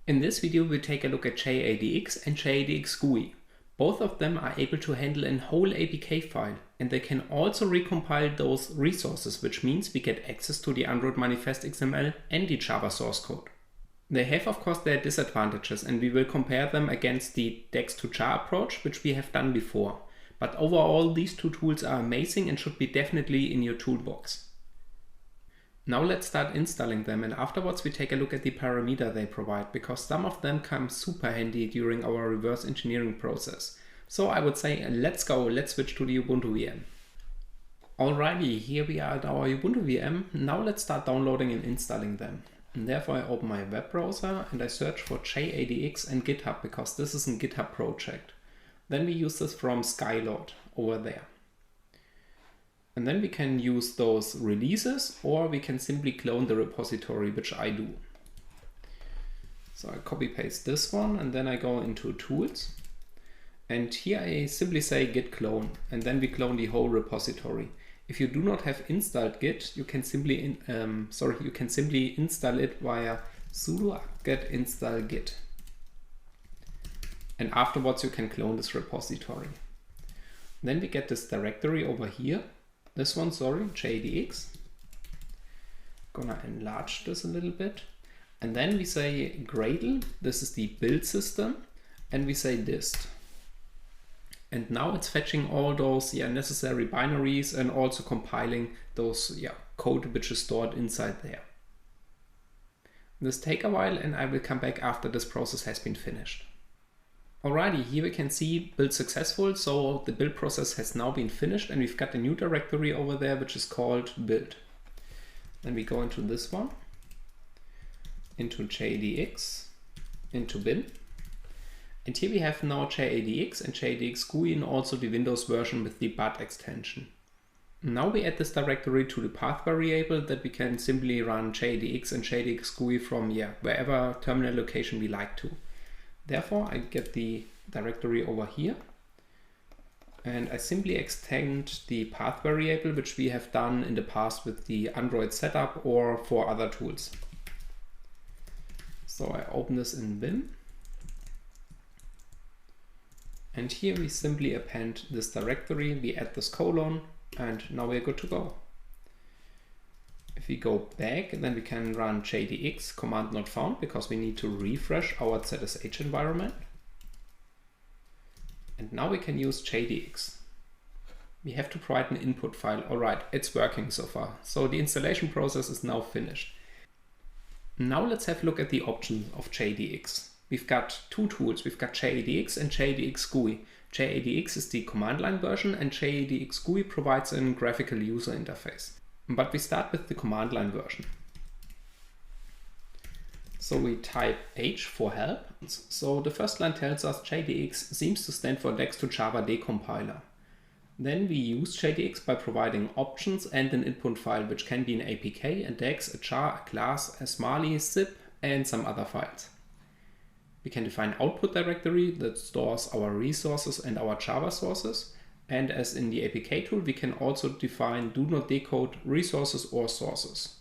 In this video we'll take a look at Jadx and Jadx Gui. Both of them are able to handle a whole APK file, and they can also recompile those resources, which means we get access to the Android manifest XML and the Java source code. They have of course their disadvantages, and we will compare them against the Dex to Jar approach, which we have done before. But overall these two tools are amazing and should be definitely in your toolbox. Now let's start installing them, and afterwards we take a look at the parameter they provide, because some of them come super handy during our reverse engineering process. So I would say let's go, let's switch to the Ubuntu VM. Alrighty, here we are at our Ubuntu VM. Now let's start downloading and installing them. And therefore I open my web browser and I search for Jadx and GitHub, because this is a GitHub project. Then we use this from Skyload over there. And then we can use those releases, or we can simply clone the repository, which I do. So I copy paste this one and then I go into tools. And here I simply say git clone, and then we clone the whole repository. If you do not have installed Git, you can simply install it via sudo apt-get install git. And afterwards you can clone this repository. Then we get this directory over here. This one, Jadx. Gonna enlarge this a little bit. And then we say Gradle, this is the build system, and we say dist. And now it's fetching all those necessary binaries and also compiling those code which is stored inside there. This take a while, and I will come back after this process has been finished. Alrighty, here we can see build successful, so the build process has now been finished and we've got a new directory over there which is called build. Then we go into this one, into Jadx, into bin. And here we have now Jadx and Jadx Gui, and also the Windows version with the bud extension. Now we add this directory to the path variable that we can simply run Jadx and Jadx Gui from wherever terminal location we like to. Therefore, I get the directory over here, and I simply extend the path variable, which we have done in the past with the Android setup or for other tools. So I open this in bin, and here we simply append this directory, we add this colon, and now we're good to go. If we go back, then we can run Jadx command not found, because we need to refresh our ZSH environment. And now we can use Jadx. We have to provide an input file. Alright, it's working so far. So the installation process is now finished. Now let's have a look at the options of Jadx. We've got two tools. We've got Jadx and Jadx Gui. Jadx is the command line version, and Jadx Gui provides a graphical user interface. But we start with the command line version. So we type H for help. So the first line tells us Jadx seems to stand for Dex to Java decompiler. Then we use Jadx by providing options and an input file, which can be an APK, a Dex, a jar, a class, a smali, zip, and some other files. We can define output directory that stores our resources and our Java sources. And as in the APK tool, we can also define do not decode resources or sources.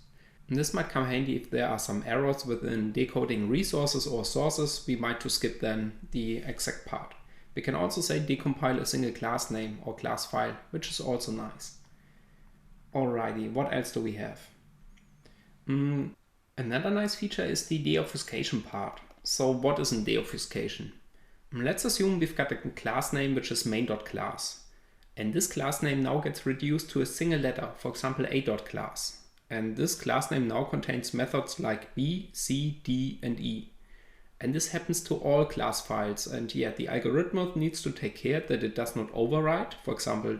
And this might come handy if there are some errors within decoding resources or sources. We might to skip then the exact part. We can also say decompile a single class name or class file, which is also nice. Alrighty, what else do we have? Another nice feature is the deobfuscation part. So what is a deobfuscation? Let's assume we've got a class name which is main.class. And this class name now gets reduced to a single letter, for example a.class. And this class name now contains methods like b, c, d, and e. And this happens to all class files, and the algorithm needs to take care that it does not overwrite, for example,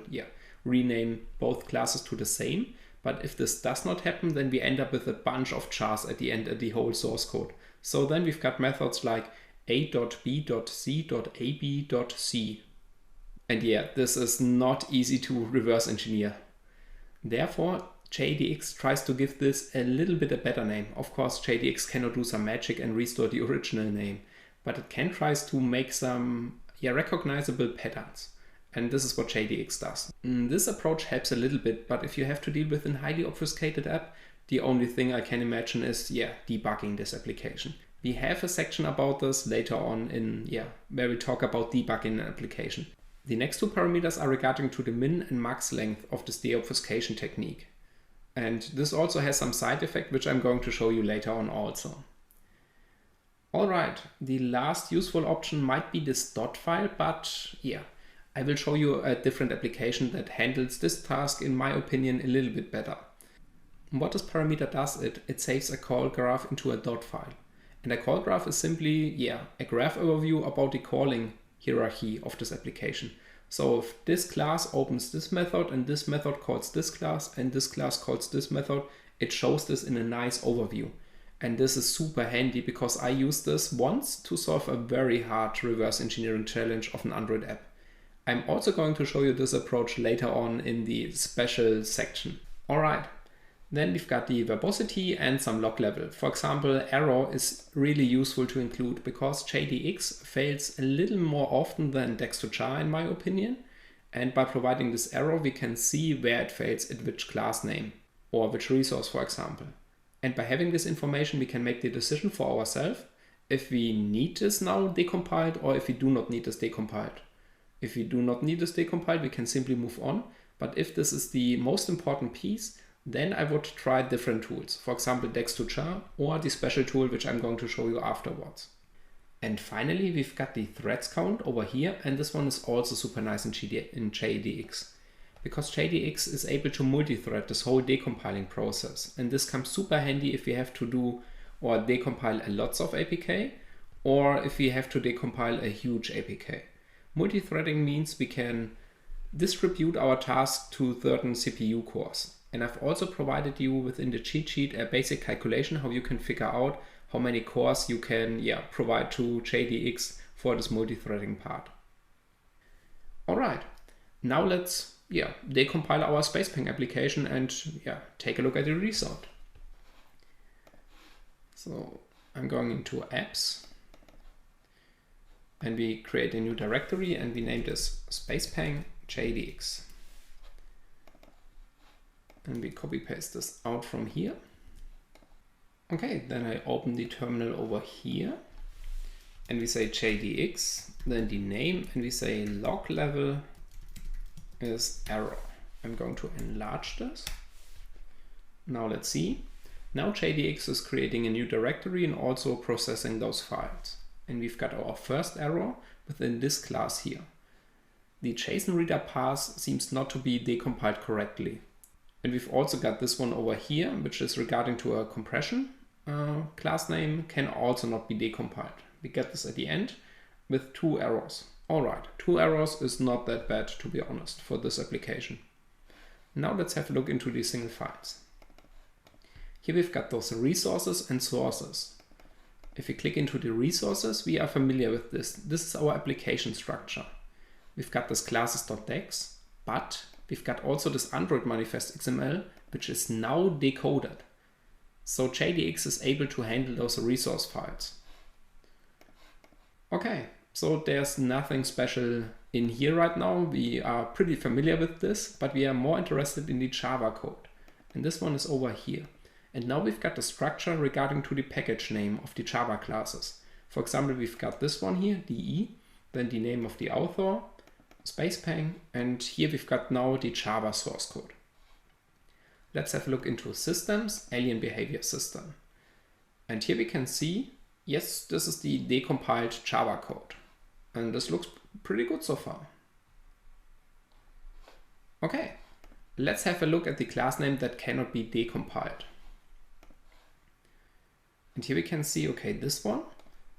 rename both classes to the same. But if this does not happen, then we end up with a bunch of jars at the end of the whole source code. So then we've got methods like a.b.c.ab.c. And this is not easy to reverse engineer. Therefore, Jadx tries to give this a little bit a better name. Of course, Jadx cannot do some magic and restore the original name, but it can try to make some recognizable patterns. And this is what Jadx does. This approach helps a little bit, but if you have to deal with a highly obfuscated app, the only thing I can imagine is debugging this application. We have a section about this later on in, where we talk about debugging an application. The next two parameters are regarding to the min and max length of this deobfuscation technique. And this also has some side effect, which I'm going to show you later on also. Alright, the last useful option might be this dot file, but I will show you a different application that handles this task, in my opinion, a little bit better. What this parameter does, it saves a call graph into a dot file. And a call graph is simply, a graph overview about the calling hierarchy of this application. So if this class opens this method and this method calls this class and this class calls this method, it shows this in a nice overview. And this is super handy because I used this once to solve a very hard reverse engineering challenge of an Android app. I'm also going to show you this approach later on in the special section. Alright. Then we've got the verbosity and some log level. For example, error is really useful to include because Jadx fails a little more often than Jadx in my opinion. And by providing this error, we can see where it fails at which class name or which resource, for example. And by having this information, we can make the decision for ourselves if we need this now decompiled or if we do not need this decompiled. If we do not need this decompiled, we can simply move on. But if this is the most important piece, then I would try different tools, for example Jadx or the special tool which I'm going to show you afterwards. And finally we've got the threads count over here, and this one is also super nice in Jadx. Because Jadx is able to multi-thread this whole decompiling process, and this comes super handy if we have to do or decompile a lots of APK or if we have to decompile a huge APK. Multi-threading means we can distribute our task to certain CPU cores. And I've also provided you within the cheat sheet a basic calculation how you can figure out how many cores you can provide to Jadx for this multi-threading part. Alright, now let's decompile our SpacePang application and take a look at the result. So I'm going into apps and we create a new directory and we name this SpacePang Jadx. And we copy paste this out from here. Okay, then I open the terminal over here and we say Jadx, then the name, and we say log level is error. I'm going to enlarge this. Now let's see. Now Jadx is creating a new directory and also processing those files. And we've got our first error within this class here. The JSON reader path seems not to be decompiled correctly. And we've also got this one over here, which is regarding to a compression class name can also not be decompiled. We get this at the end with 2 errors. Alright, 2 errors is not that bad, to be honest, for this application. Now let's have a look into these single files. Here we've got those resources and sources. If we click into the resources, we are familiar with this. This is our application structure. We've got this classes.dex, but we've got also this Android manifest XML, which is now decoded. So Jadx is able to handle those resource files. Okay, so there's nothing special in here right now. We are pretty familiar with this, but we are more interested in the Java code. And this one is over here. And now we've got the structure regarding to the package name of the Java classes. For example, we've got this one here, DE, then the name of the author, SpacePang, and here we've got now the Java source code. Let's have a look into systems, alien behavior system. And here we can see, yes, this is the decompiled Java code. And this looks pretty good so far. Okay, let's have a look at the class name that cannot be decompiled. And here we can see, okay, this one.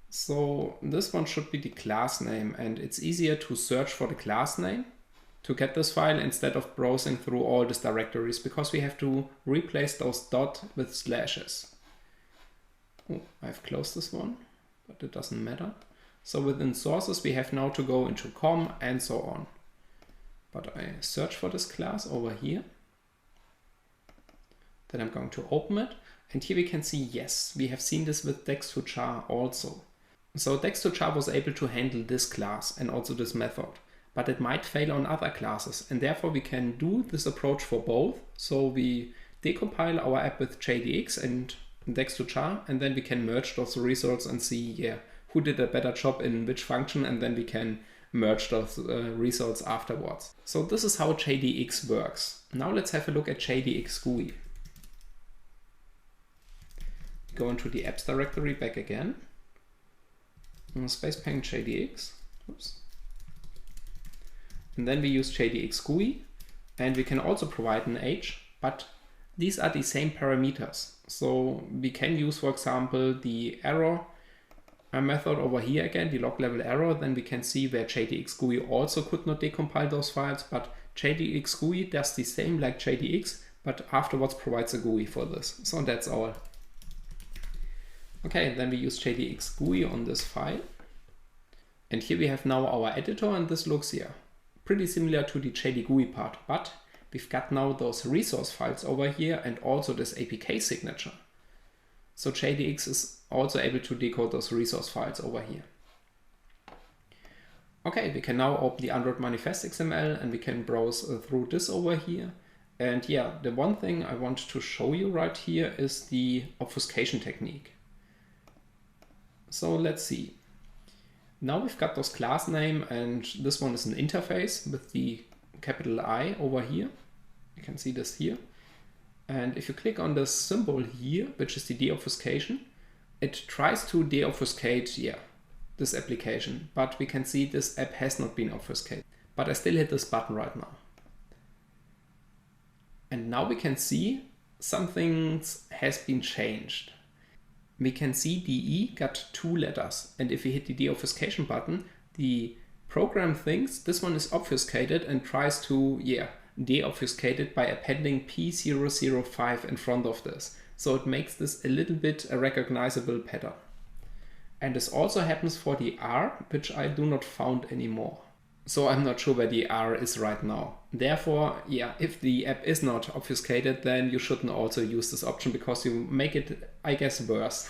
So this one should be the class name, and it's easier to search for the class name to get this file instead of browsing through all these directories, because we have to replace those dot with slashes. Oh, I've closed this one, but it doesn't matter. So within sources, we have now to go into com and so on. But I search for this class over here. Then I'm going to open it. And here we can see, yes, we have seen this with Jadx also. So Jadx was able to handle this class and also this method, but it might fail on other classes. And therefore we can do this approach for both. So we decompile our app with Jadx and dex to char, and then we can merge those results and see who did a better job in which function, and then we can merge those results afterwards. So this is how Jadx works. Now let's have a look at Jadx Gui. Go into the apps directory back again. Space pane Jadx. Oops. And then we use Jadx Gui, and we can also provide an age, but these are the same parameters. So we can use, for example, the error method over here again, the log level error. Then we can see where Jadx Gui also could not decompile those files, but Jadx Gui does the same like Jadx, but afterwards provides a GUI for this. So that's all. Okay, then we use Jadx Gui on this file. And here we have now our editor, and this looks pretty similar to the JD Gui part, but we've got now those resource files over here and also this APK signature. So Jadx is also able to decode those resource files over here. Okay, we can now open the Android manifest XML and we can browse through this over here. And the one thing I want to show you right here is the obfuscation technique. So let's see. Now we've got those class name, and this one is an interface with the capital I over here. You can see this here. And if you click on this symbol here, which is the deobfuscation, it tries to deobfuscate this application, but we can see this app has not been obfuscated. But I still hit this button right now. And now we can see something has been changed. We can see DE got 2 letters, and if we hit the deobfuscation button, the program thinks this one is obfuscated and tries to deobfuscate it by appending P005 in front of this. So it makes this a little bit a recognizable pattern. And this also happens for the R, which I do not found anymore. So I'm not sure where the R is right now. Therefore, if the app is not obfuscated, then you shouldn't also use this option, because you make it, I guess, worse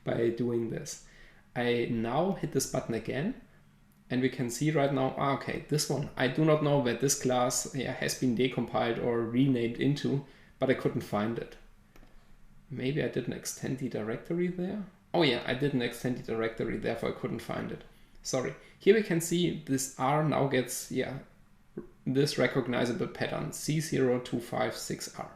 by doing this. I now hit this button again, and we can see right now, okay, this one, I do not know where this class has been decompiled or renamed into, but I couldn't find it. Maybe I didn't extend the directory there. Oh yeah, I didn't extend the directory, therefore I couldn't find it. Sorry. Here we can see this R now gets this recognizable pattern C0256R.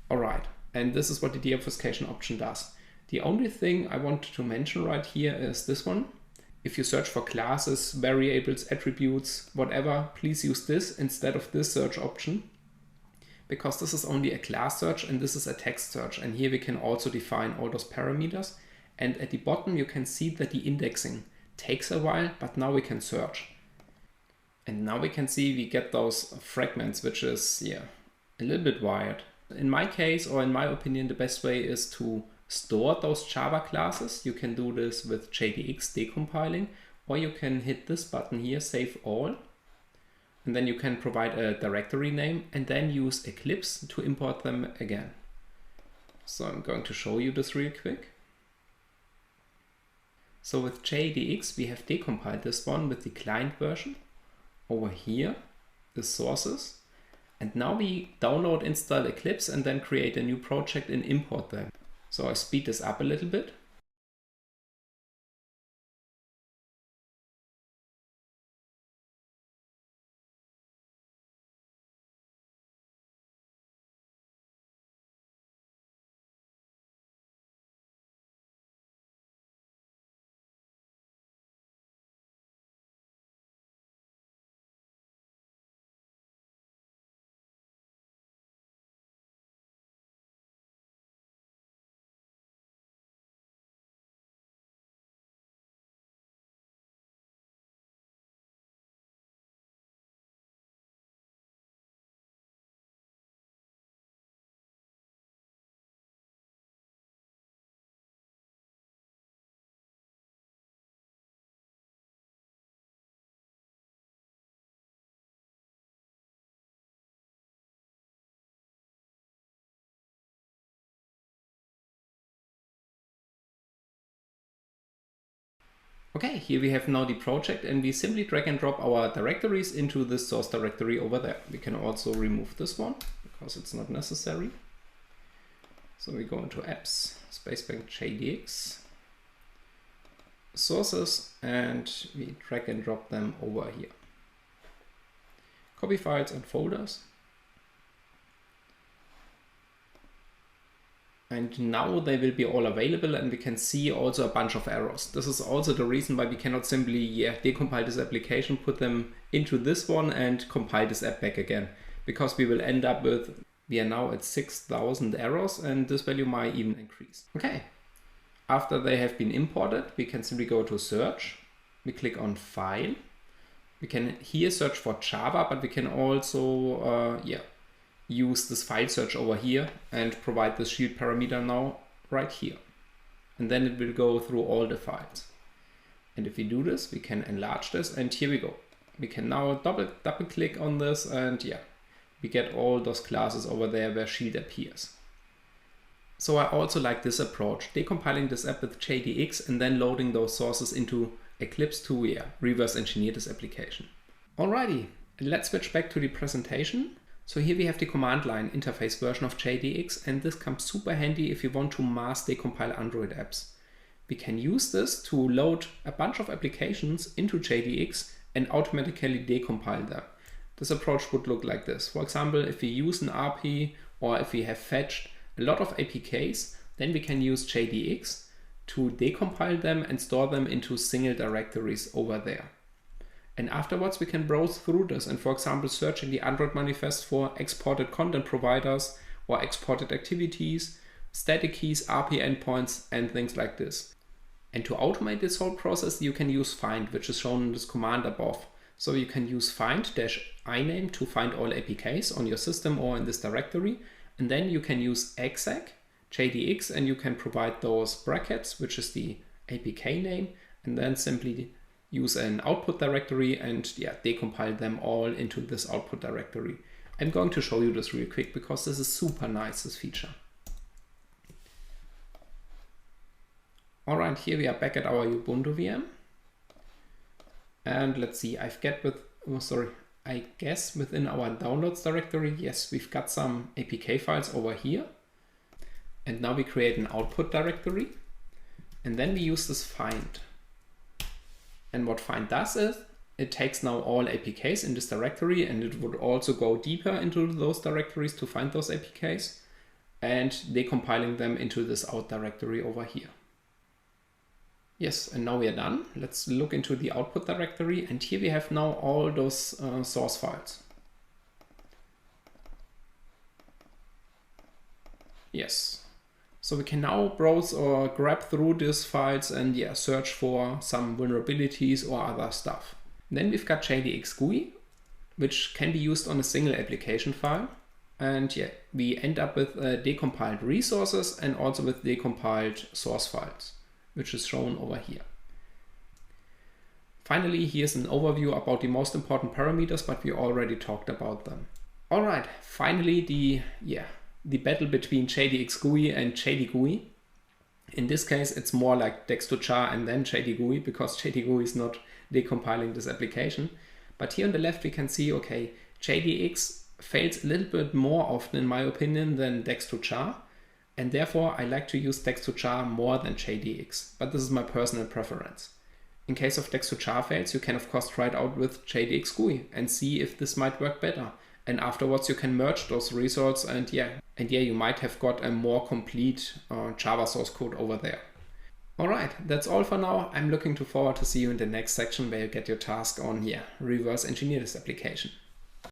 Alright, and this is what the deobfuscation option does. The only thing I want to mention right here is this one. If you search for classes, variables, attributes, whatever, please use this instead of this search option, because this is only a class search and this is a text search, and here we can also define all those parameters. And at the bottom you can see that the indexing takes a while, but now we can search. And now we can see we get those fragments, which is a little bit wired. In my case, or in my opinion, the best way is to store those Java classes. You can do this with Jadx decompiling, or you can hit this button here, save all, and then you can provide a directory name and then use Eclipse to import them again. So I'm going to show you this real quick. So with Jadx, we have decompiled this one with the client version. Over here, the sources. And now we download, install Eclipse, and then create a new project and import them. So I speed this up a little bit. Okay, here we have now the project, and we simply drag and drop our directories into this source directory over there. We can also remove this one because it's not necessary. So we go into apps, spacebar Jadx, sources, and we drag and drop them over here. Copy files and folders. And now they will be all available, and we can see also a bunch of errors. This is also the reason why we cannot simply decompile this application, put them into this one and compile this app back again. Because we will end up with, we are now at 6,000 errors, and this value might even increase. Okay, after they have been imported, we can simply go to search. We click on file. We can here search for Java, but we can also use this file search over here and provide the shield parameter now right here. And then it will go through all the files. And if we do this, we can enlarge this, and here we go. We can now double click on this, and we get all those classes over there where shield appears. So I also like this approach, decompiling this app with Jadx and then loading those sources into Eclipse to reverse engineer this application. Alrighty, let's switch back to the presentation. So here we have the command line interface version of Jadx, and this comes super handy if you want to mass decompile Android apps. We can use this to load a bunch of applications into Jadx and automatically decompile them. This approach would look like this. For example, if we use an RP or if we have fetched a lot of APKs, then we can use Jadx to decompile them and store them into single directories over there. And afterwards we can browse through this and, for example, search in the Android manifest for exported content providers or exported activities, static keys, RP endpoints, and things like this. And to automate this whole process, you can use find, which is shown in this command above. So you can use find-iname to find all APKs on your system or in this directory. And then you can use exec Jadx, and you can provide those brackets, which is the APK name, and then simply use an output directory and decompile them all into this output directory. I'm going to show you this real quick because this is super nice, this feature. All right, here we are back at our Ubuntu VM. And let's see, I guess within our downloads directory, yes, we've got some APK files over here. And now we create an output directory, and then we use this find. And what find does is, it takes now all APKs in this directory, and it would also go deeper into those directories to find those APKs and decompiling them into this out directory over here. Yes, and now we are done. Let's look into the output directory, and here we have now all those source files. Yes. So we can now browse or grab through these files and search for some vulnerabilities or other stuff. Then we've got Jadx Gui, which can be used on a single application file. And we end up with decompiled resources and also with decompiled source files, which is shown over here. Finally, here's an overview about the most important parameters, but we already talked about them. All right, finally the battle between Jadx Gui and Jadx Gui. In this case, it's more like dex2jar and then Jadx Gui, because Jadx Gui is not decompiling this application. But here on the left, we can see, okay, Jadx fails a little bit more often, in my opinion, than dex2jar. And therefore, I like to use dex2jar more than Jadx. But this is my personal preference. In case of dex2jar fails, you can of course try it out with Jadx Gui and see if this might work better. And afterwards you can merge those results, and you might have got a more complete Java source code over there. Alright, that's all for now. I'm looking forward to see you in the next section where you get your task on reverse engineer this application.